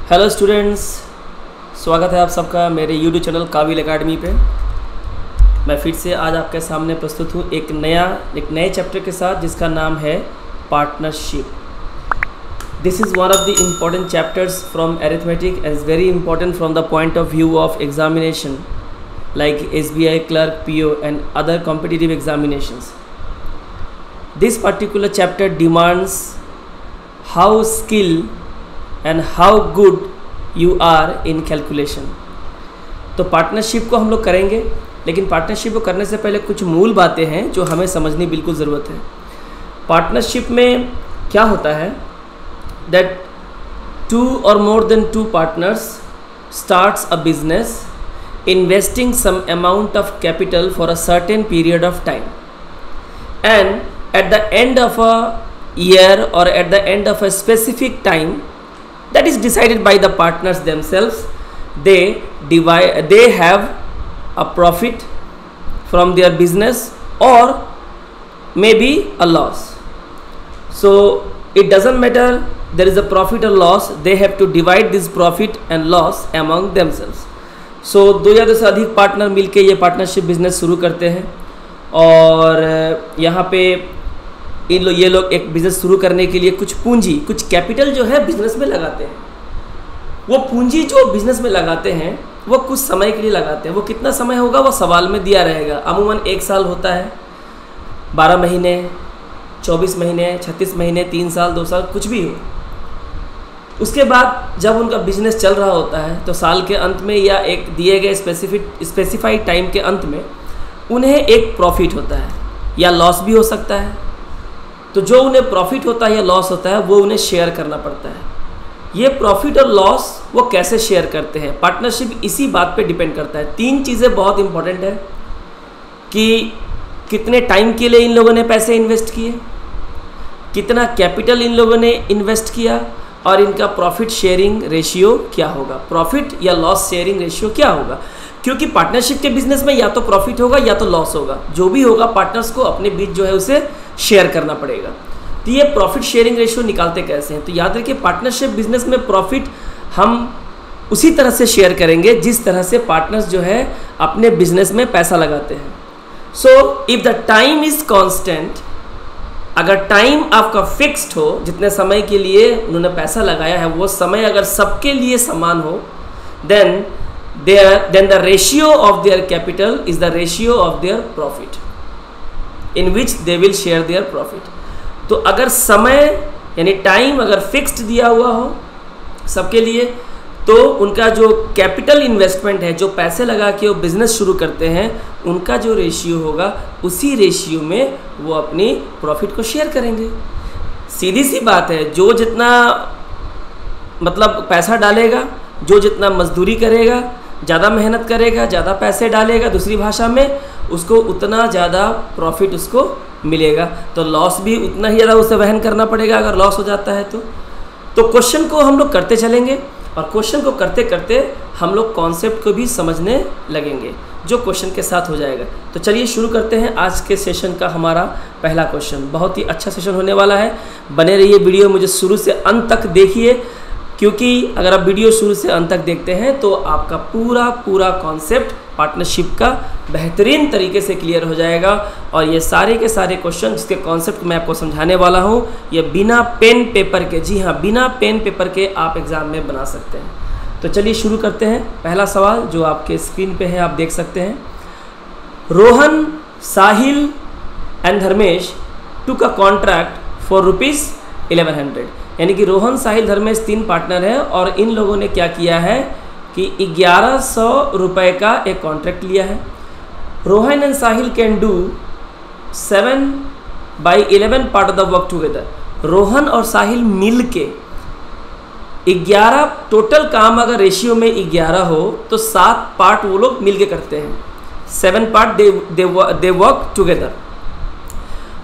Hello students, स्वागत है आप सबका मेरे यूट्यूब चैनल काबिल एकेडमी पे। मैं फिर से आज आपके सामने प्रस्तुत हूँ एक नए चैप्टर के साथ जिसका नाम है partnership. This is one of the important chapters from arithmetic and is very important from the point of view of examination like SBI clerk, PO and other competitive examinations. This particular chapter demands how skilled and how good you are in calculation. तो partnership को हम लोग करेंगे, लेकिन partnership को करने से पहले कुछ मूल बातें हैं जो हमें समझनी बिल्कुल ज़रूरत है। पार्टनरशिप में क्या होता है that 2 or more than 2 partners starts a business investing some amount of capital for a certain period of time, and at the end of a year or at the end of a specific time that is decided by the partners themselves, they have a profit from their business or maybe a loss. So it doesn't matter there is a profit or loss, they have to divide this profit and loss among themselves. सो 2 या 2 से अधिक partner मिलके ये partnership business शुरू करते हैं और यहाँ पे ये लोग एक बिज़नेस शुरू करने के लिए कुछ पूंजी, कुछ कैपिटल जो है बिज़नेस में लगाते हैं। वो पूंजी जो बिज़नेस में लगाते हैं वो कुछ समय के लिए लगाते हैं। वो कितना समय होगा वो सवाल में दिया रहेगा। अमूमन 1 साल होता है, 12 महीने, 24 महीने, 36 महीने, 3 साल, 2 साल, कुछ भी हो। उसके बाद जब उनका बिजनेस चल रहा होता है तो साल के अंत में या एक दिए गए स्पेसिफाइड टाइम के अंत में उन्हें एक प्रॉफिट होता है या लॉस भी हो सकता है। तो जो उन्हें प्रॉफिट होता है या लॉस होता है वो उन्हें शेयर करना पड़ता है। ये प्रॉफिट और लॉस वो कैसे शेयर करते हैं, पार्टनरशिप इसी बात पे डिपेंड करता है। 3 चीज़ें बहुत इंपॉर्टेंट है कि कितने टाइम के लिए इन लोगों ने पैसे इन्वेस्ट किए, कितना कैपिटल इन लोगों ने इन्वेस्ट किया और इनका प्रॉफिट शेयरिंग रेशियो क्या होगा, प्रॉफिट या लॉस शेयरिंग रेशियो क्या होगा। क्योंकि पार्टनरशिप के बिजनेस में या तो प्रॉफिट होगा या तो लॉस होगा, जो भी होगा पार्टनर्स को अपने बीच जो है उसे शेयर करना पड़ेगा। तो ये प्रॉफिट शेयरिंग रेशियो निकालते कैसे हैं, तो याद रखिए पार्टनरशिप बिजनेस में प्रॉफिट हम उसी तरह से शेयर करेंगे जिस तरह से पार्टनर्स जो है अपने बिजनेस में पैसा लगाते हैं। So if the time is constant, अगर टाइम आपका फिक्स्ड हो, जितने समय के लिए उन्होंने पैसा लगाया है वो समय अगर सबके लिए समान हो, then the ratio of their capital is the ratio of their profit in which they will share their profit. तो अगर समय यानी टाइम अगर फिक्स्ड दिया हुआ हो सबके लिए तो उनका जो कैपिटल इन्वेस्टमेंट है, जो पैसे लगा के वो बिज़नेस शुरू करते हैं, उनका जो रेशियो होगा उसी रेशियो में वो अपनी प्रॉफिट को शेयर करेंगे। सीधी सी बात है, जो जितना मतलब पैसा डालेगा, जो जितना मजदूरी करेगा, ज़्यादा मेहनत करेगा, ज़्यादा पैसे डालेगा, दूसरी भाषा में उसको उतना ज़्यादा प्रॉफिट उसको मिलेगा। तो लॉस भी उतना ही ज़्यादा उसे वहन करना पड़ेगा अगर लॉस हो जाता है तो क्वेश्चन को हम लोग करते चलेंगे और क्वेश्चन को करते करते हम लोग कॉन्सेप्ट को भी समझने लगेंगे जो क्वेश्चन के साथ हो जाएगा। तो चलिए शुरू करते हैं आज के सेशन का हमारा पहला क्वेश्चन। बहुत ही अच्छा सेशन होने वाला है, बने रहिए, वीडियो मुझे शुरू से अंत तक देखिए, क्योंकि अगर आप वीडियो शुरू से अंत तक देखते हैं तो आपका पूरा कॉन्सेप्ट पार्टनरशिप का बेहतरीन तरीके से क्लियर हो जाएगा। और ये सारे के सारे क्वेश्चन जिसके कॉन्सेप्ट मैं आपको समझाने वाला हूँ ये बिना पेन पेपर के, जी हाँ बिना पेन पेपर के आप एग्ज़ाम में बना सकते हैं। तो चलिए शुरू करते हैं। पहला सवाल जो आपके स्क्रीन पे है आप देख सकते हैं। Rohan, Sahil and Dharmesh took a contract for ₹1100। यानी कि रोहन, साहिल, धर्मेश 3 पार्टनर हैं और इन लोगों ने क्या किया है कि 1100 रुपये का एक कॉन्ट्रैक्ट लिया है। Rohan and Sahil can do 7/11 part of the work together. Rohan और साहिल मिल के 11 टोटल काम अगर रेशियो में 11 हो तो 7 पार्ट वो लोग मिल के करते हैं। 7 part they work together.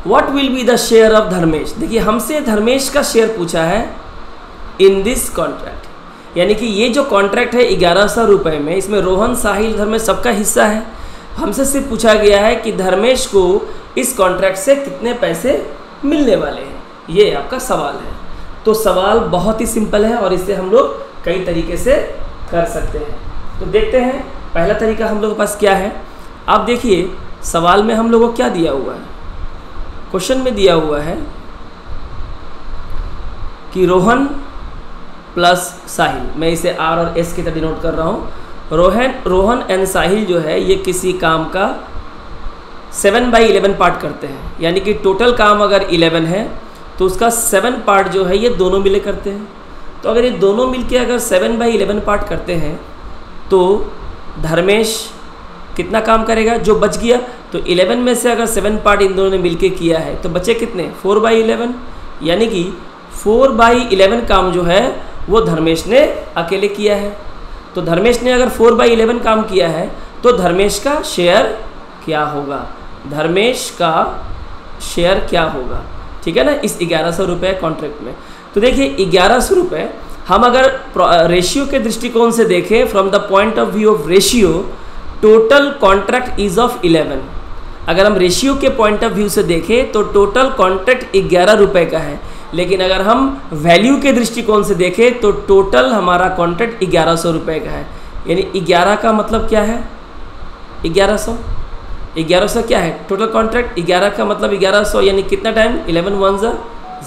What will be the share of Dharmesh? देखिए हमसे धर्मेश का शेयर पूछा है इन दिस कॉन्ट्रैक्ट। यानी कि ये जो कॉन्ट्रैक्ट है 1100 रुपये में, इसमें रोहन, साहिल, धर्मेश सबका हिस्सा है। हमसे सिर्फ पूछा गया है कि धर्मेश को इस कॉन्ट्रैक्ट से कितने पैसे मिलने वाले हैं, ये आपका सवाल है। तो सवाल बहुत ही सिंपल है और इसे हम लोग कई तरीके से कर सकते हैं। तो देखते हैं पहला तरीका हम लोगों के पास क्या है। आप देखिए सवाल में हम लोगों को क्या दिया हुआ है, क्वेश्चन में दिया हुआ है कि रोहन प्लस साहिल, मैं इसे आर और एस की तरह डिनोट कर रहा हूँ। रोहन एंड साहिल जो है ये किसी काम का 7/11 पार्ट करते हैं, यानी कि टोटल काम अगर 11 है तो उसका 7 पार्ट जो है ये दोनों मिले करते हैं। तो अगर ये दोनों मिलके अगर 7/11 पार्ट करते हैं तो धर्मेश कितना काम करेगा, जो बच गया। तो 11 में से अगर 7 पार्ट इन दोनों ने मिलके किया है तो बचे कितने, 4/11, यानी कि 4/11 काम जो है वो धर्मेश ने अकेले किया है। तो धर्मेश ने अगर 4/11 काम किया है तो धर्मेश का शेयर क्या होगा, धर्मेश का शेयर क्या होगा, ठीक है ना, इस 1100 रुपये कॉन्ट्रैक्ट में। तो देखिए 1100 रुपये हम अगर रेशियो के दृष्टिकोण से देखें, from the point of view of ratio, total contract is of 11। अगर हम रेशियो के पॉइंट ऑफ व्यू से देखें तो टोटल कॉन्ट्रैक्ट 11 रुपये का है, लेकिन अगर हम वैल्यू के दृष्टिकोण से देखें तो टोटल हमारा कॉन्ट्रैक्ट 1100 रुपये का है। यानी 11 का मतलब क्या है, 1100 क्या है टोटल कॉन्ट्रैक्ट, 11 का मतलब 1100, यानी कितना टाइम, 11 1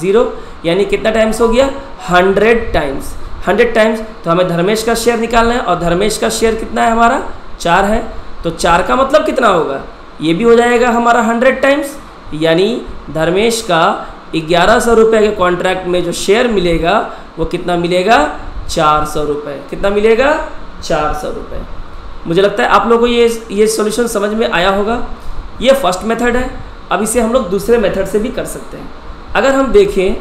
0, यानी कितना टाइम्स हो गया, 100 टाइम्स। 100 टाइम्स तो हमें धर्मेश का शेयर निकालना है, और धर्मेश का शेयर कितना है हमारा, 4 है। तो 4 का मतलब कितना होगा, ये भी हो जाएगा हमारा 100 टाइम्स, यानी धर्मेश का 1100 रुपये के कॉन्ट्रैक्ट में जो शेयर मिलेगा वो कितना मिलेगा, 400 रुपये। कितना मिलेगा, 400 रुपये। मुझे लगता है आप लोगों को ये सॉल्यूशन समझ में आया होगा। ये फर्स्ट मेथड है। अब इसे हम लोग दूसरे मेथड से भी कर सकते हैं। अगर हम देखें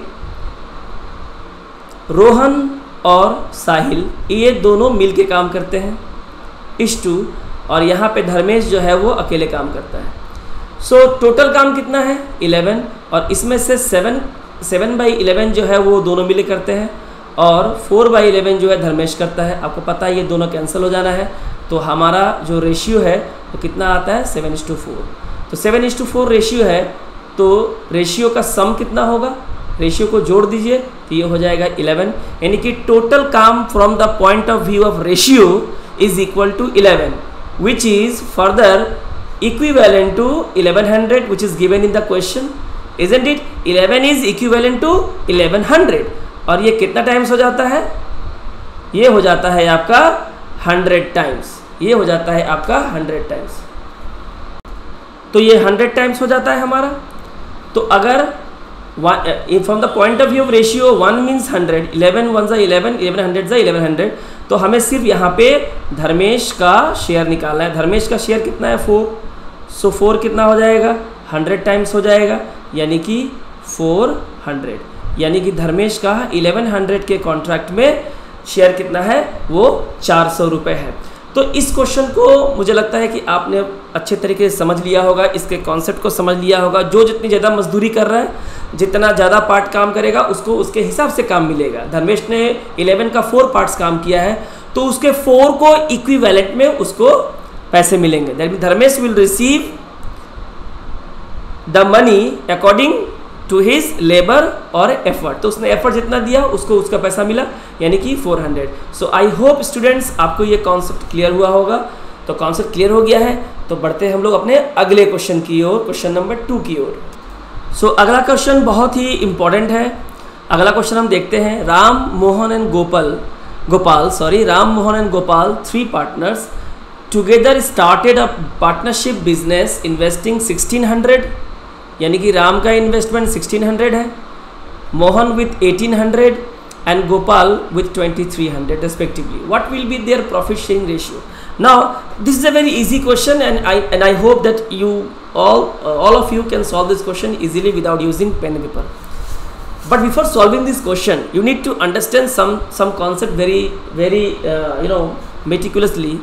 रोहन और साहिल ये दोनों मिलके काम करते हैं इस 2, और यहाँ पे धर्मेश जो है वो अकेले काम करता है। सो टोटल काम कितना है, 11, और इसमें से 7/11 जो है वो दोनों मिले करते हैं, और 4/11 जो है धर्मेश करता है। आपको पता है ये दोनों कैंसिल हो जाना है, तो हमारा जो रेशियो है वो कितना आता है, 7:4। तो 7:4 रेशियो है, तो रेशियो का सम कितना होगा, रेशियो को जोड़ दीजिए तो ये हो जाएगा 11, यानी कि टोटल काम from the point of view of ratio is equal to 11, which is further equivalent to 1100 which is given in the question, isn't it? 11 is equivalent to 1100, और ये कितना टाइम्स हो जाता है, ये हो जाता है आपका 100 टाइम्स, ये हो जाता है आपका 100 टाइम्स। तो ये 100 टाइम्स हो जाता है हमारा। तो अगर from the point of view of ratio 1 means 100, 11 1 11, 1100 1100, तो हमें सिर्फ यहाँ पे धर्मेश का शेयर निकालना है। धर्मेश का शेयर कितना है, 4। सो 4 कितना हो जाएगा, 100 टाइम्स हो जाएगा, यानी कि 400, यानी कि धर्मेश का 1100 के कॉन्ट्रैक्ट में शेयर कितना है, वो 400 रुपये है। तो इस क्वेश्चन को मुझे लगता है कि आपने अच्छे तरीके से समझ लिया होगा, इसके कॉन्सेप्ट को समझ लिया होगा। जो जितनी ज़्यादा मजदूरी कर रहा है, जितना ज़्यादा पार्ट काम करेगा उसको उसके हिसाब से काम मिलेगा। धर्मेश ने 11 का 4 पार्ट्स काम किया है, तो उसके 4 को इक्विवेलेंट में उसको पैसे मिलेंगे। That mean Dharmesh will receive the money according to his labour और एफर्ट। तो उसने एफर्ट जितना दिया उसको उसका पैसा मिला, यानी कि 400। सो आई होप स्टूडेंट्स आपको ये कॉन्सेप्ट क्लियर हुआ होगा। तो कॉन्सेप्ट क्लियर हो गया है तो बढ़ते हैं हम लोग अपने अगले क्वेश्चन की ओर, क्वेश्चन नंबर 2 की ओर। सो अगला क्वेश्चन बहुत ही इंपॉर्टेंट है। अगला क्वेश्चन हम देखते हैं, Ram Mohan and Gopal, 3 partners together started a partnership business investing 1600, यानी कि राम का इन्वेस्टमेंट 1600 है, Mohan with 1800 and Gopal with 2300 respectively. What will be their profit sharing ratio? Now this is a very easy question, and I hope that you all of you can solve this question easily without using pen and paper. But before solving this question, you need to understand some concept very meticulously,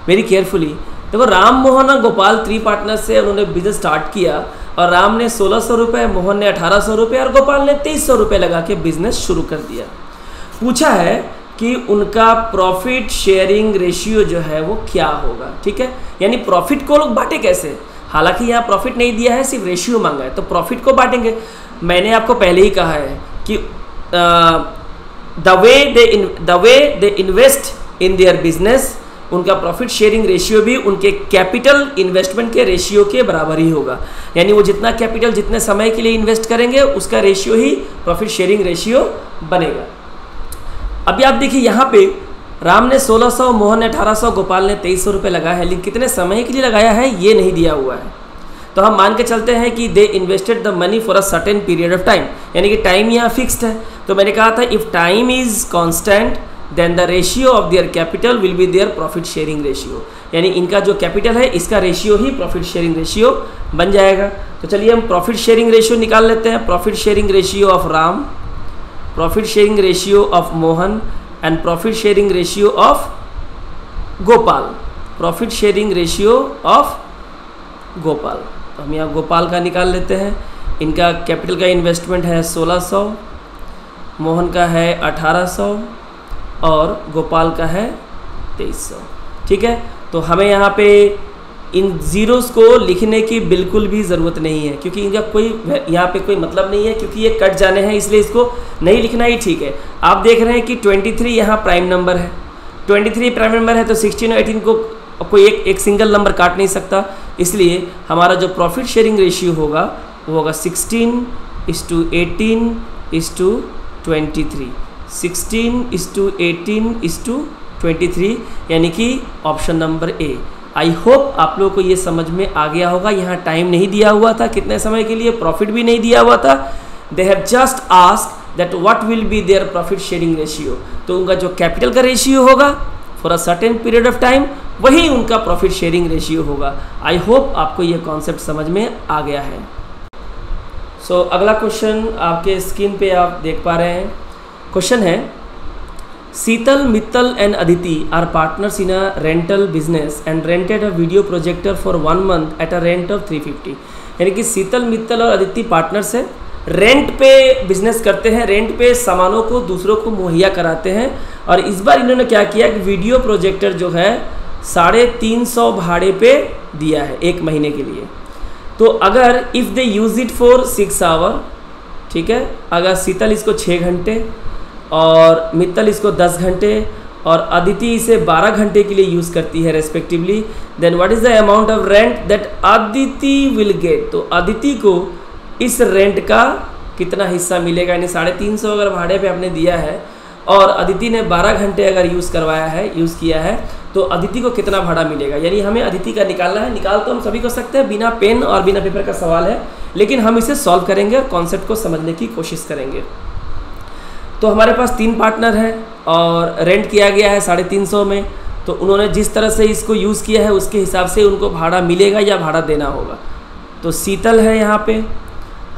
very carefully. देखो राम मोहन और Gopal 3 partner से उन्होंने business start किया, और राम ने 1600 रुपये, मोहन ने 1800 रुपये और गोपाल ने 2300 रुपये लगा के बिजनेस शुरू कर दिया। पूछा है कि उनका प्रॉफिट शेयरिंग रेशियो जो है वो क्या होगा, ठीक है। यानी प्रॉफिट को लोग बांटे कैसे, हालांकि यहाँ प्रॉफिट नहीं दिया है, सिर्फ रेशियो मांगा है, तो प्रॉफिट को बांटेंगे। मैंने आपको पहले ही कहा है कि the way they invest in their business, उनका प्रॉफिट शेयरिंग रेशियो भी उनके कैपिटल इन्वेस्टमेंट के रेशियो के बराबर ही होगा। यानी वो जितना कैपिटल जितने समय के लिए इन्वेस्ट करेंगे उसका रेशियो ही प्रॉफिट शेयरिंग रेशियो बनेगा। अभी आप देखिए यहाँ पे राम ने 1600, मोहन ने 1800, गोपाल ने 2300 रुपये लगाया है, लेकिन कितने समय के लिए लगाया है ये नहीं दिया हुआ है। तो हम मान के चलते हैं कि दे invested the money for a certain period of time, यानी कि टाइम यहाँ फिक्स्ड है। तो मैंने कहा था if time is constant then the ratio of their capital will be their profit sharing ratio, यानी इनका जो कैपिटल है इसका रेशियो ही प्रॉफिट शेयरिंग रेशियो बन जाएगा। तो चलिए हम प्रॉफिट शेयरिंग रेशियो निकाल लेते हैं। Profit sharing ratio of Ram, profit sharing ratio of Mohan and profit sharing ratio of Gopal, profit sharing ratio of Gopal. तो हम यहाँ गोपाल का निकाल लेते हैं। इनका कैपिटल का इन्वेस्टमेंट है 1600, मोहन का है 1800 और गोपाल का है 2300। ठीक है, तो हमें यहाँ पे इन ज़ीरोज़ को लिखने की बिल्कुल भी ज़रूरत नहीं है, क्योंकि इनका कोई यहाँ पे कोई मतलब नहीं है, क्योंकि ये कट जाने हैं, इसलिए इसको नहीं लिखना ही ठीक है। आप देख रहे हैं कि 23 यहाँ प्राइम नंबर है, 23 प्राइम नंबर है तो 16 और 18 को कोई एक सिंगल नंबर काट नहीं सकता, इसलिए हमारा जो प्रॉफिट शेयरिंग रेशियो होगा वो होगा 16:18:23, 16:18:23, यानी कि option number A. I hope आप लोगों को ये समझ में आ गया होगा। यहाँ टाइम नहीं दिया हुआ था कितने समय के लिए, प्रॉफिट भी नहीं दिया हुआ था। They have just asked that what will be their profit sharing ratio, तो उनका जो कैपिटल का रेशियो होगा for a certain period of time वही उनका प्रॉफिट शेयरिंग रेशियो होगा। आई होप आपको ये कॉन्सेप्ट समझ में आ गया है। सो अगला क्वेश्चन आपके स्क्रीन पे आप देख पा रहे हैं। क्वेश्चन है Seetal, Mittal and Aditi are partners in a rental business and rented a video projector for 1 month at a rent of 350। यानी कि शीतल, मित्तल और अदिति पार्टनर्स हैं, रेंट पे बिजनेस करते हैं, रेंट पे सामानों को दूसरों को मुहैया कराते हैं। और इस बार इन्होंने क्या किया कि वीडियो प्रोजेक्टर जो है 350 भाड़े पे दिया है 1 महीने के लिए। तो अगर if they use it for 6 hour, ठीक है, अगर शीतल इसको 6 घंटे और मित्तल इसको 10 घंटे और अदिति इसे 12 घंटे के लिए यूज़ करती है respectively, then what is the amount of rent that Aditi will get. तो अदिति को इस रेंट का कितना हिस्सा मिलेगा, यानी 350 अगर भाड़े पे आपने दिया है और अदिति ने 12 घंटे अगर यूज़ किया है तो अदिति को कितना भाड़ा मिलेगा, यानी हमें अदिति का निकालना है। निकाल तो हम सभी को सकते हैं, बिना पेन और बिना पेपर का सवाल है, लेकिन हम इसे सॉल्व करेंगे और कॉन्सेप्ट को समझने की कोशिश करेंगे। तो हमारे पास 3 पार्टनर हैं और रेंट किया गया है 350 में, तो उन्होंने जिस तरह से इसको यूज़ किया है उसके हिसाब से उनको भाड़ा मिलेगा या भाड़ा देना होगा। तो शीतल है यहाँ पे,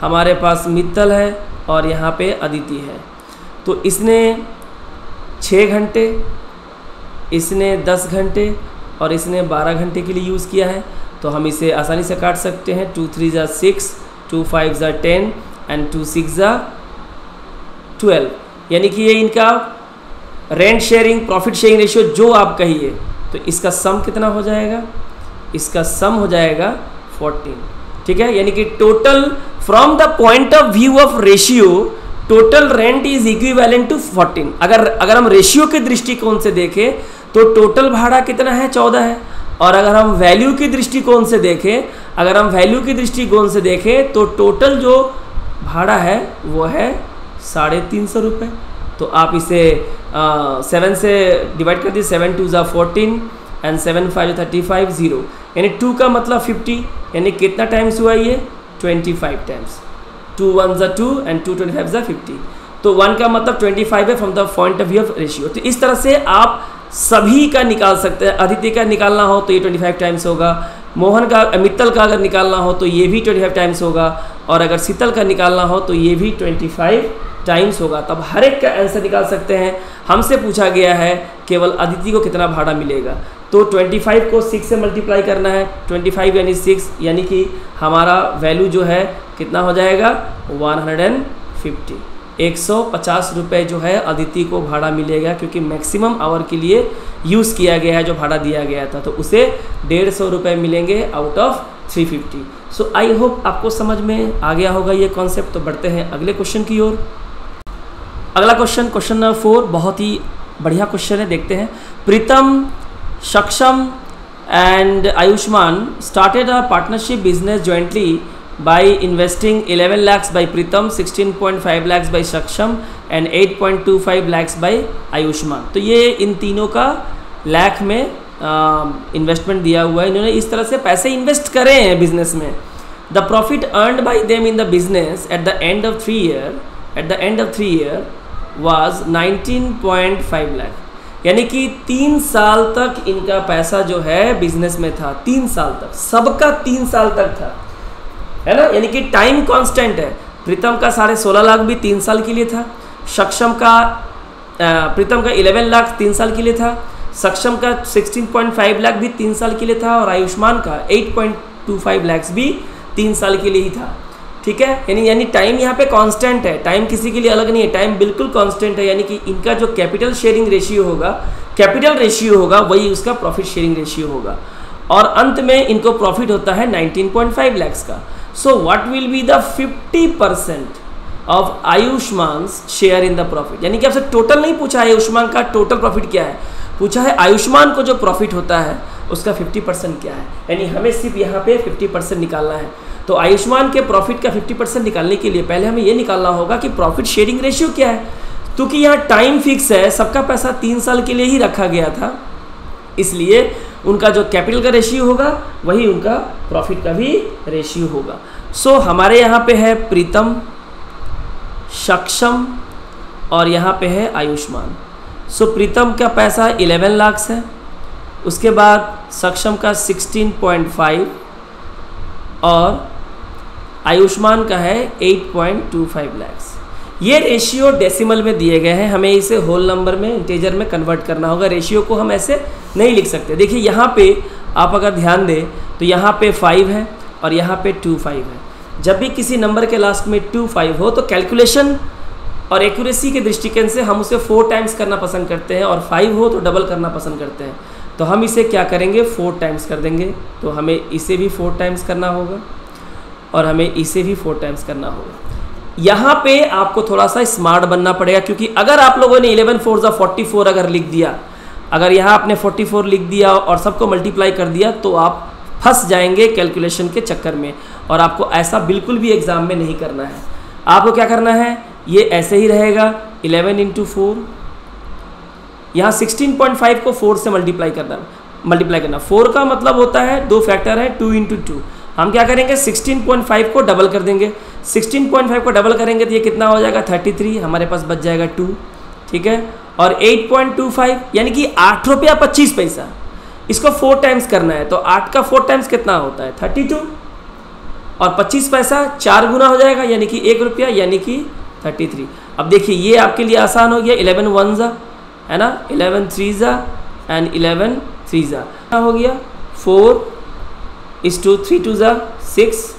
हमारे पास मित्तल है और यहाँ पे अदिति है। तो इसने 6 घंटे, इसने 10 घंटे और इसने 12 घंटे के लिए यूज़ किया है। तो हम इसे आसानी से काट सकते हैं, 2 3 = 6, 2 5 = 10 एंड 2 6 = 12, यानी कि ये इनका rent sharing profit sharing ratio जो आप कहिए। तो इसका सम कितना हो जाएगा, इसका सम हो जाएगा 14, ठीक है। यानी कि total from the point of view of ratio total rent is equivalent to 14। अगर हम रेशियो के दृष्टिकोण से देखें तो टोटल भाड़ा कितना है, 14 है। और अगर हम वैल्यू के दृष्टिकोण से देखें, तो टोटल जो भाड़ा है वो है 350 रुपये। तो आप इसे 7 से डिवाइड कर दीजिए, 7 2 = 14 एंड 7 5 = 35, 0, यानी 2 का मतलब 50, यानी कितना टाइम्स हुआ ये 25 टाइम्स। 2 1 = 2 एंड 2 25 = 50। तो 1 का मतलब 25 है from the point of view of ratio. तो इस तरह से आप सभी का निकाल सकते हैं। अदिति का निकालना हो तो ये 25 टाइम्स होगा, मित्तल का अगर निकालना हो तो ये भी 25 टाइम्स होगा, और अगर शीतल का निकालना हो तो ये भी 25 टाइम्स होगा। तब हर एक का आंसर निकाल सकते हैं। हमसे पूछा गया है केवल अदिति को कितना भाड़ा मिलेगा, तो 25 को 6 से मल्टीप्लाई करना है, 25 यानी 6, यानी कि हमारा वैल्यू जो है कितना हो जाएगा 150। 150 रुपये जो है अदिति को भाड़ा मिलेगा, क्योंकि मैक्सिमम आवर के लिए यूज़ किया गया है जो भाड़ा दिया गया था, तो उसे 150 रुपये मिलेंगे out of 350। So I hope आपको समझ में आ गया होगा ये कॉन्सेप्ट। तो बढ़ते हैं अगले क्वेश्चन की ओर। अगला क्वेश्चन, क्वेश्चन नंबर 4, बहुत ही बढ़िया क्वेश्चन है, देखते हैं। प्रीतम, सक्षम and Ayushman started a partnership business jointly by investing 11 lakhs by Pritam, 16.5 lakhs by Saksham and 8.25 lakhs by Ayushman. तो ये इन तीनों का लाख में इन्वेस्टमेंट दिया हुआ है। इन्होंने इस तरह से पैसे इन्वेस्ट करे हैं बिजनेस में। The profit earned bye them in the business at the end of 3 year was 19.5 lakh, यानी कि 3 साल तक इनका पैसा जो है बिजनेस में था। 3 साल तक, सबका 3 साल तक था, है ना, यानी कि टाइम कांस्टेंट है। प्रीतम का 16.5 लाख भी 3 साल के लिए था, सक्षम का प्रीतम का 11 लाख 3 साल के लिए था, सक्षम का 16.5 लाख भी 3 साल के लिए था, और आयुष्मान का 8.25 लाख भी 3 साल के लिए ही था। ठीक है, यानी टाइम यहाँ पे कांस्टेंट है, टाइम किसी के लिए अलग नहीं है, टाइम बिल्कुल कांस्टेंट है। यानी कि इनका जो कैपिटल शेयरिंग रेशियो होगा वही उसका प्रॉफिट शेयरिंग रेशियो होगा, और अंत में इनको प्रॉफिट होता है 19.5 लाख का। So what will be the 50% of Ayushman share in the profit. यानी कि आपसे टोटल नहीं पूछा है आयुष्मान का टोटल प्रॉफिट क्या है, पूछा है आयुष्मान को जो प्रॉफिट होता है उसका 50% क्या है। यानी हमें सिर्फ यहाँ पे 50% निकालना है। तो आयुष्मान के प्रॉफिट का 50% निकालने के लिए पहले हमें ये निकालना होगा कि प्रॉफिट शेयरिंग रेशियो क्या है। क्योंकि यहाँ टाइम फिक्स है, सबका पैसा 3 साल के लिए ही रखा गया था, इसलिए उनका जो कैपिटल का रेशियो होगा वही उनका प्रॉफिट का भी रेशियो होगा। सो हमारे यहाँ पे है प्रीतम, सक्षम और यहाँ पे है आयुष्मान। सो प्रीतम का पैसा 11 लाख है, उसके बाद सक्षम का 16.5 और आयुष्मान का है 8.25 लाख। ये रेशियो डेसिमल में दिए गए हैं, हमें इसे होल नंबर में इंटीजर में कन्वर्ट करना होगा। रेशियो को हम ऐसे नहीं लिख सकते। देखिए यहाँ पे आप अगर ध्यान दें तो यहाँ पे 5 है और यहाँ पे 25 है। जब भी किसी नंबर के लास्ट में 25 हो तो कैलकुलेशन और एक्यूरेसी के दृष्टिकोण से हम उसे 4 टाइम्स करना पसंद करते हैं, और 5 हो तो डबल करना पसंद करते हैं। तो हम इसे क्या करेंगे, 4 टाइम्स कर देंगे। तो हमें इसे भी 4 टाइम्स करना होगा और हमें इसे भी 4 टाइम्स करना होगा। यहाँ पे आपको थोड़ा सा स्मार्ट बनना पड़ेगा, क्योंकि अगर आप लोगों ने 11 4 44 अगर लिख दिया, अगर यहाँ आपने 44 लिख दिया और सबको मल्टीप्लाई कर दिया तो आप फंस जाएंगे कैलकुलेशन के चक्कर में, और आपको ऐसा बिल्कुल भी एग्जाम में नहीं करना है। आपको क्या करना है, ये ऐसे ही रहेगा 11 × 4, यहाँ 16.5 को 4 से मल्टीप्लाई करना। 4 का मतलब होता है 2 फैक्टर है, 2 × 2। हम क्या करेंगे, 16.5 को डबल कर देंगे। 16.5 को डबल करेंगे तो ये कितना हो जाएगा, 33, हमारे पास बच जाएगा 2। ठीक है, और 8.25 यानी कि 8 रुपया 25 पैसा, इसको 4 टाइम्स करना है। तो 8 का 4 टाइम्स कितना होता है, 32, और 25 पैसा 4 गुना हो जाएगा, यानी कि 1 रुपया, यानी कि 33। अब देखिए ये आपके लिए आसान हो गया, 11 1 है ना, 11 3 एंड 11 3 हो गया 4 is 2 3 2 6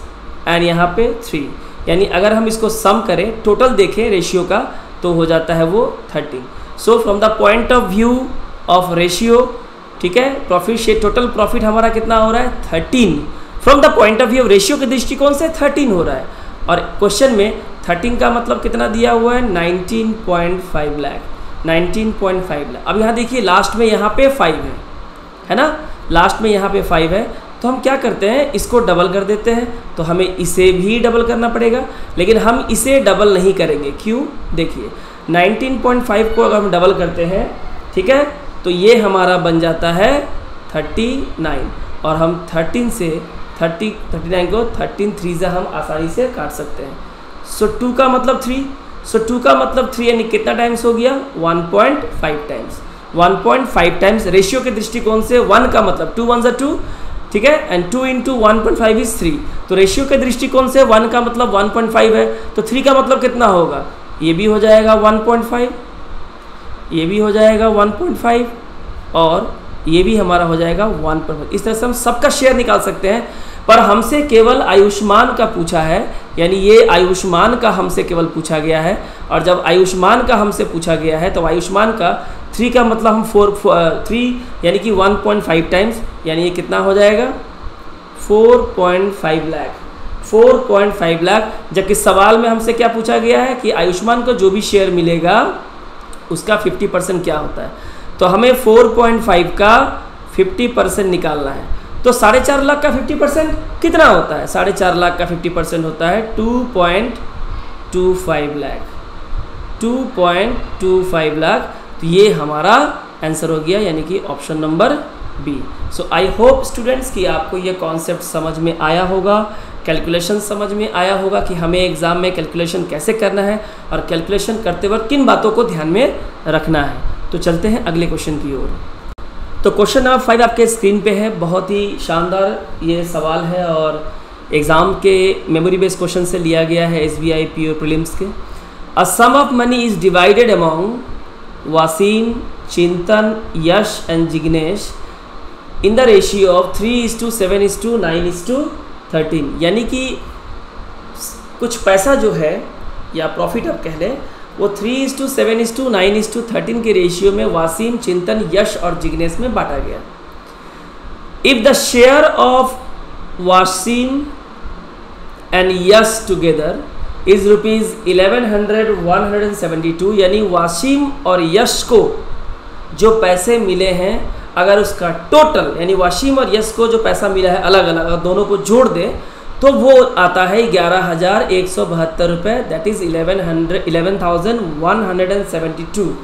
एंड यहाँ पे 3। यानी अगर हम इसको सम करें, टोटल देखें रेशियो का, तो हो जाता है वो 13। So from the point of view of ratio, ठीक है, प्रॉफिट शेयर टोटल प्रॉफिट हमारा कितना हो रहा है, 13। From the point of view of ratio के दृष्टिकोण से 13 हो रहा है, और क्वेश्चन में 13 का मतलब कितना दिया हुआ है, 19.5 लाख, 19.5 लाख। अब यहाँ देखिए लास्ट में यहाँ पे 5 है ना, लास्ट में यहाँ पे 5 है, तो हम क्या करते हैं, इसको डबल कर देते हैं। तो हमें इसे भी डबल करना पड़ेगा, लेकिन हम इसे डबल नहीं करेंगे। क्यों, देखिए 19.5 को अगर हम डबल करते हैं, ठीक है, तो ये हमारा बन जाता है 39, और हम 13 से 39 को 13 3 हम आसानी से काट सकते हैं। सो 2 का मतलब 3, सो 2 का मतलब 3 यानी कितना टाइम्स हो गया, 1.5 टाइम्स। 1.5 टाइम्स रेशियो के दृष्टिकोण से 1 का मतलब 2 1 2, ठीक है, एंड 2 × 1.5 इज 3। तो रेशियो के दृष्टिकोण से 1 का मतलब 1.5 है, तो 3 का मतलब कितना होगा, ये भी हो जाएगा 1.5, ये भी हो जाएगा 1.5, और ये भी हमारा हो जाएगा 1.5। इस तरह से हम सबका शेयर निकाल सकते हैं, पर हमसे केवल आयुष्मान का पूछा है, यानी ये आयुष्मान का हमसे केवल पूछा गया है। और जब आयुष्मान का हमसे पूछा गया है तो आयुष्मान का 3 का मतलब हम 3 यानी कि 1.5 टाइम्स, यानी ये कितना हो जाएगा, 4.5 लाख। 4.5 लाख, जबकि सवाल में हमसे क्या पूछा गया है कि आयुष्मान को जो भी शेयर मिलेगा उसका 50% क्या होता है। तो हमें 4.5 का 50% निकालना है। तो 4.5 लाख का 50% कितना होता है? 4.5 लाख का 50% होता है 2.25 लाख, 2.25 लाख। तो ये हमारा आंसर हो गया, यानी कि option number B. So I hope students कि आपको ये कॉन्सेप्ट समझ में आया होगा, कैलकुलेशन समझ में आया होगा कि हमें एग्ज़ाम में कैलकुलेशन कैसे करना है और कैलकुलेशन करते वक्त किन बातों को ध्यान में रखना है। तो चलते हैं अगले क्वेश्चन की ओर। तो क्वेश्चन नंबर 5 आपके स्क्रीन पे है। बहुत ही शानदार ये सवाल है और एग्ज़ाम के मेमोरी बेस्ड क्वेश्चन से लिया गया है, SBI PO प्रीलिम्स के। A sum of money is divided among Waseem, Chintan, Yash and Jignesh in the ratio of 3:7:9:13, यानी कि कुछ पैसा जो है या प्रॉफिट आप कह लें वो 3:7:9:13 के रेशियो में वासीम, चिंतन, यश और जिग्नेश में बांटा गया। If the share of Washim and Yash together is ₹1172, यानी वासीम और यश को जो पैसे मिले हैं अगर उसका टोटल, यानी वासीम और यश को जो पैसा मिला है अलग अलग, अगर दोनों को जोड़ दें तो वो आता है 11,172 रुपये, that is 11,172।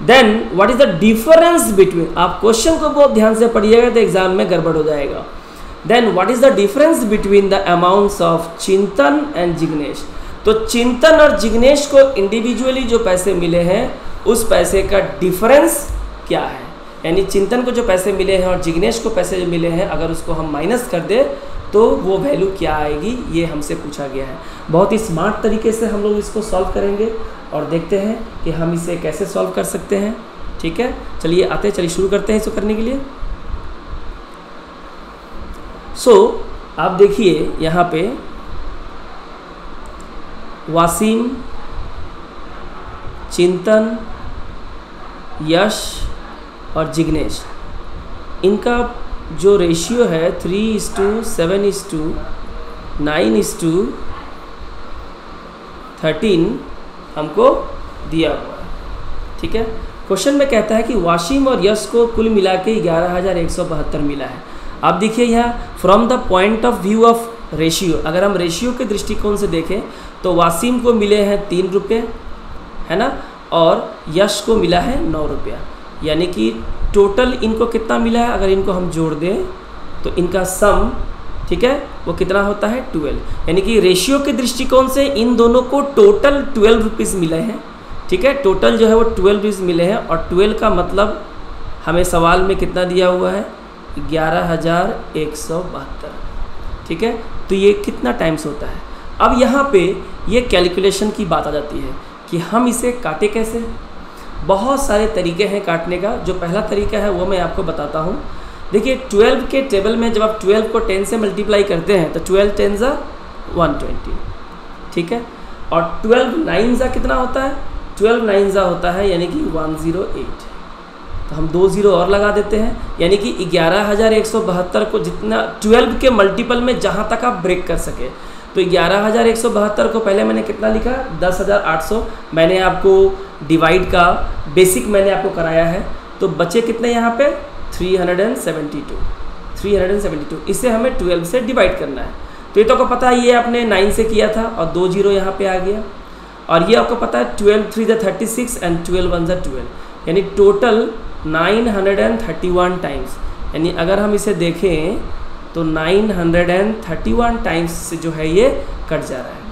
Then what is the difference between, आप क्वेश्चन को बहुत ध्यान से पढ़िएगा तो एग्जाम में गड़बड़ हो जाएगा। Then what is the difference between the amounts of Chintan and Jignesh. तो चिंतन और जिग्नेश को इंडिविजुअली जो पैसे मिले हैं उस पैसे का डिफरेंस क्या है, यानी चिंतन को जो पैसे मिले हैं और जिग्नेश को पैसे जो मिले हैं अगर उसको हम माइनस कर दे तो वो वैल्यू क्या आएगी, ये हमसे पूछा गया है। बहुत ही स्मार्ट तरीके से हम लोग इसको सॉल्व करेंगे और देखते हैं कि हम इसे कैसे सॉल्व कर सकते हैं। ठीक है, चलिए चलिए शुरू करते हैं इसको करने के लिए। आप देखिए यहाँ पे वासीम, चिंतन, यश और जिग्नेश, इनका जो रेशियो है 3:7:9:13 हमको दिया हुआ है। ठीक है, क्वेश्चन में कहता है कि वासीम और यश को कुल मिला के 11,172 मिला है। आप देखिए यहाँ from the point of view of ratio, अगर हम रेशियो के दृष्टिकोण से देखें तो वासीम को मिले हैं 3 रुपये, है ना, और यश को मिला है 9 रुपया, यानी कि टोटल इनको कितना मिला है, अगर इनको हम जोड़ दें तो इनका सम, ठीक है, वो कितना होता है 12, यानी कि रेशियो के दृष्टिकोण से इन दोनों को टोटल 12 रुपीज़ मिले हैं। ठीक है, टोटल जो है वो 12 रुपीज़ मिले हैं और 12 का मतलब हमें सवाल में कितना दिया हुआ है 11,172। ठीक है, तो ये कितना टाइम्स होता है। अब यहाँ पे ये कैलकुलेशन की बात आ जाती है कि हम इसे काटे कैसे। बहुत सारे तरीके हैं काटने का। जो पहला तरीका है वो मैं आपको बताता हूँ। देखिए 12 के टेबल में जब आप 12 को 10 से मल्टीप्लाई करते हैं तो 12 10 ज़ा 120, ठीक है, और 12 9 ज़ा कितना होता है, 12 9 ज़ा होता है यानी कि 108। तो हम 2 0 और लगा देते हैं, यानी कि 11,172 को जितना 12 के मल्टीपल में जहाँ तक आप ब्रेक कर सके। तो 11,172 को पहले मैंने कितना लिखा 10,800, मैंने आपको डिवाइड का बेसिक मैंने आपको कराया है, तो बचे कितने यहाँ पे 372। इसे हमें 12 से डिवाइड करना है। तो ये तो आपको पता है, ये आपने 9 से किया था और 2 0 यहाँ पे आ गया, और ये आपको पता है 12 3 ज़ा 36 एंड 12 1 ज़ा 12, यानी टोटल 931 टाइम्स। यानी अगर हम इसे देखें तो 931 टाइम्स से जो है ये कट जा रहा है।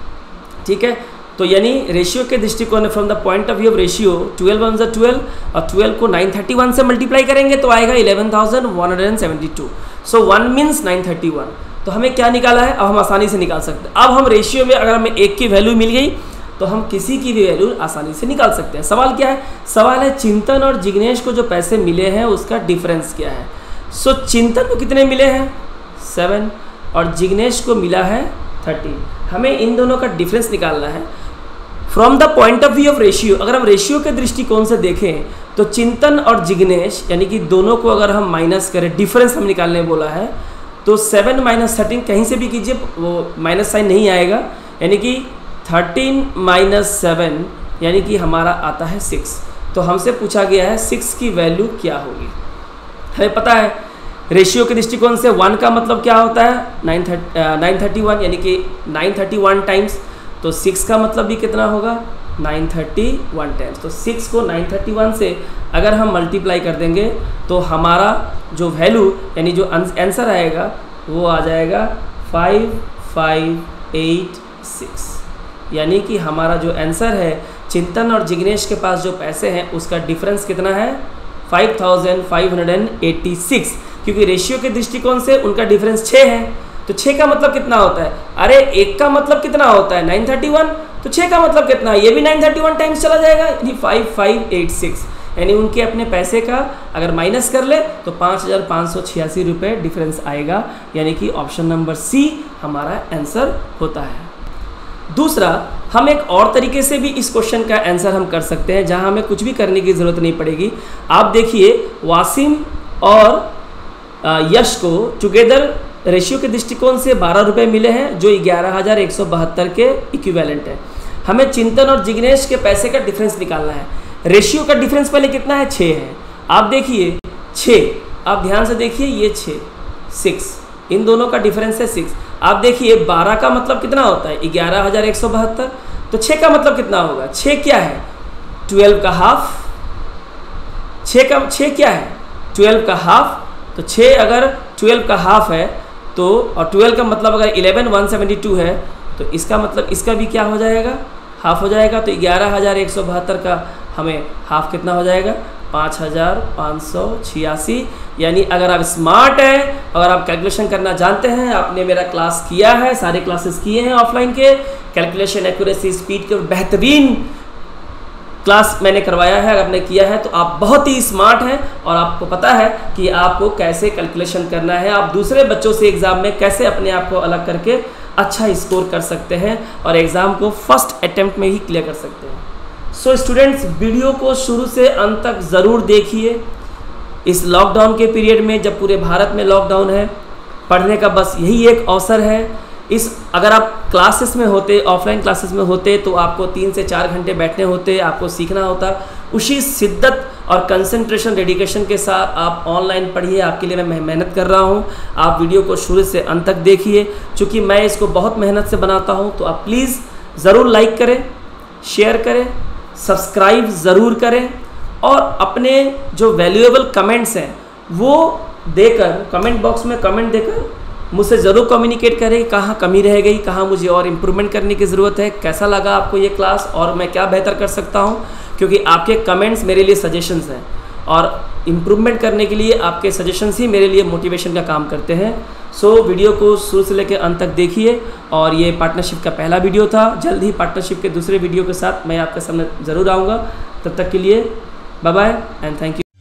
ठीक है, तो यानी रेशियो के दृष्टिकोण from the point of view of ratio 12 1 ज़ा 12 और 12 को 931 से मल्टीप्लाई करेंगे तो आएगा 11,172। सो 1 मीन्स 931। तो हमें क्या निकाला है, अब हम आसानी से निकाल सकते हैं। अब हम रेशियो में अगर हमें एक की वैल्यू मिल गई तो हम किसी की भी वैल्यू आसानी से निकाल सकते हैं। सवाल क्या है, सवाल है चिंतन और जिग्नेश को जो पैसे मिले हैं उसका डिफरेंस क्या है। सो चिंतन को कितने मिले हैं 7 और जिग्नेश को मिला है 13। हमें इन दोनों का डिफरेंस निकालना है from the point of view of ratio. अगर हम रेशियो के दृष्टिकोण से देखें तो चिंतन और जिग्नेश यानी कि दोनों को अगर हम माइनस करें, डिफरेंस हम निकालने बोला है, तो 7 माइनस 13 कहीं से भी कीजिए वो माइनस साइन नहीं आएगा, यानी कि 13 माइनस 7 यानी कि हमारा आता है 6। तो हमसे पूछा गया है 6 की वैल्यू क्या होगी। हमें पता है रेशियो के दृष्टिकोण से 1 का मतलब क्या होता है 931, यानी कि 931 टाइम्स, तो 6 का मतलब भी कितना होगा 931 टाइम्स। तो 6 को 931 से अगर हम मल्टीप्लाई कर देंगे तो हमारा जो वैल्यू यानी जो आंसर आएगा वो आ जाएगा 5586, यानी कि हमारा जो आंसर है चिंतन और जिग्नेश के पास जो पैसे हैं उसका डिफरेंस कितना है 5586, क्योंकि रेशियो के दृष्टिकोण से उनका डिफरेंस 6 है। तो 6 का मतलब कितना होता है, अरे 1 का मतलब कितना होता है 931, तो 6 का मतलब कितना है, ये भी 931 टाइम्स चला जाएगा, यानी 5586, यानी उनके अपने पैसे का अगर माइनस कर ले तो 5586 रुपये डिफरेंस आएगा, यानी कि ऑप्शन नंबर सी हमारा आंसर होता है। दूसरा, हम एक और तरीके से भी इस क्वेश्चन का आंसर हम कर सकते हैं जहां हमें कुछ भी करने की ज़रूरत नहीं पड़ेगी। आप देखिए वासिम और यश को टुगेदर रेशियो के दृष्टिकोण से 12 रुपये मिले हैं जो 11,172 के इक्विवेलेंट है। हमें चिंतन और जिग्नेश के पैसे का डिफरेंस निकालना है। रेशियो का डिफरेंस पहले कितना है 6 है। आप देखिए 6, आप ध्यान से देखिए ये 6 इन दोनों का डिफरेंस है 6। आप देखिए 12 का मतलब कितना होता है 11,172, तो 6 का मतलब कितना होगा, 6 क्या है 12 का हाफ, 6 क्या है 12 का हाफ, तो 6 अगर 12 का हाफ है तो और 12 का मतलब अगर 11,172 है तो इसका मतलब इसका भी क्या हो जाएगा हाफ हो जाएगा। तो 11,172 का हमें हाफ कितना हो जाएगा 5,586, यानी अगर आप स्मार्ट हैं, अगर आप कैलकुलेशन करना जानते हैं, आपने मेरा क्लास किया है, सारे क्लासेस किए हैं ऑफलाइन के, कैलकुलेशन एक्यूरेसी स्पीड के बेहतरीन क्लास मैंने करवाया है, अगर आपने किया है तो आप बहुत ही स्मार्ट हैं और आपको पता है कि आपको कैसे कैलकुलेशन करना है, आप दूसरे बच्चों से एग्ज़ाम में कैसे अपने आप को अलग करके अच्छा स्कोर कर सकते हैं और एग्ज़ाम को फर्स्ट अटेम्प्ट में ही क्लियर कर सकते हैं। सो स्टूडेंट्स, वीडियो को शुरू से अंत तक ज़रूर देखिए। इस लॉकडाउन के पीरियड में जब पूरे भारत में लॉकडाउन है, पढ़ने का बस यही एक अवसर है। अगर आप क्लासेस में होते, ऑफलाइन क्लासेस में होते तो आपको 3 से 4 घंटे बैठने होते, आपको सीखना होता। उसी शिद्दत और कंसंट्रेशन डेडिकेशन के साथ आप ऑनलाइन पढ़िए, आपके लिए मैं मेहनत कर रहा हूँ। आप वीडियो को शुरू से अंत तक देखिए, चूँकि मैं इसको बहुत मेहनत से बनाता हूँ। तो आप प्लीज़ ज़रूर लाइक करें, शेयर करें, सब्सक्राइब ज़रूर करें और अपने जो वैल्यूएबल कमेंट्स हैं वो देकर, कमेंट बॉक्स में कमेंट देकर मुझसे ज़रूर कम्युनिकेट करें कहाँ कमी रह गई, कहाँ मुझे और इम्प्रूवमेंट करने की ज़रूरत है, कैसा लगा आपको ये क्लास और मैं क्या बेहतर कर सकता हूँ, क्योंकि आपके कमेंट्स मेरे लिए सजेशंस हैं और इम्प्रूवमेंट करने के लिए आपके सजेशंस ही मेरे लिए मोटिवेशन का काम करते हैं। सो वीडियो को शुरू से लेकर अंत तक देखिए और ये पार्टनरशिप का पहला वीडियो था। जल्द ही पार्टनरशिप के दूसरे वीडियो के साथ मैं आपके सामने ज़रूर आऊँगा। तब तक के लिए bye bye and thank you.